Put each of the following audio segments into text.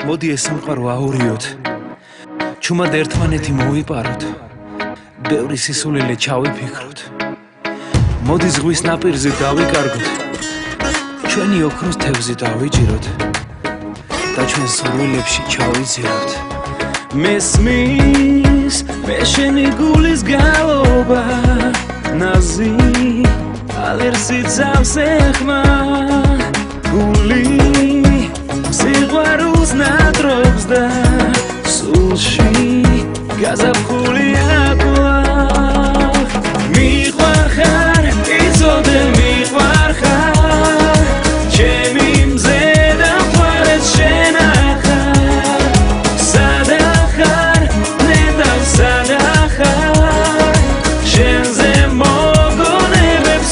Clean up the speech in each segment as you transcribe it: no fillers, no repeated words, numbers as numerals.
მოდი ეს სამყარო აურიოთ. ჩუმად ერთმანეთი მოვიპაროთ. ბევრი სისულელე ჩავიფიქროთ. მოდი ზღვის ნაპირზე დავიკარგოთ. ჩვენი ოქროს თევზი დავიჭიროთ. და ჩვენ სურვილებში ჩავიზიაროთ. მესმის მე შენი გულის გალობა ნაზი ალერსი ძავს ეხმა გული სიყვარულს ნატრობს და სულში გაზაფხული აკვლავ მიყვარხარ იცოდე მიყვარხარ ჩემი მზე და მხარეს შენ ახარ სადა ხარ ნედა სადა ხარ შენზე მოგონებებს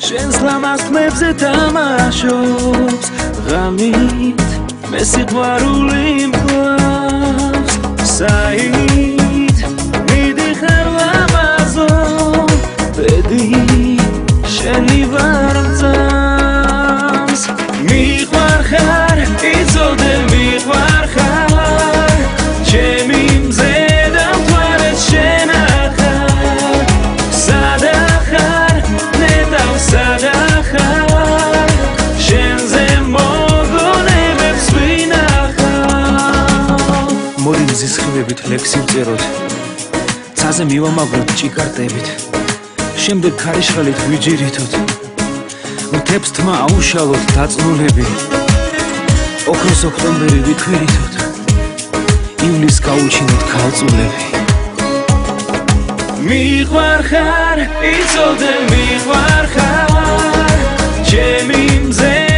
შენს ლამაზ ხმებზე თამაშობს ღამით მე სიყვარული მკლავს საით მიდიხარ ლამაზო ბედი შენი ვარ მწამს მიყვარხარ იცოდე მიყვარხარ ჩემი მზე და მთვარეს შენ ახარ სადა ხარ სადა ხარ შენზე მოგონებებს ვინახავ მოდი მზის ხმებით ლექსი ვწეროთ ცაზე მივამაგროთ ჭიკარტებით შემდეგ ქარიშხალით ვიჯირითოთ მთებს თმა აუშალოთ დაწნულები ოქროს ოქტომბერი ვიქვირითოთ ივლის გაუჩინოთ ქალწულები მიყვარხარ იცოდე მიყვარხარ ჩემი მზე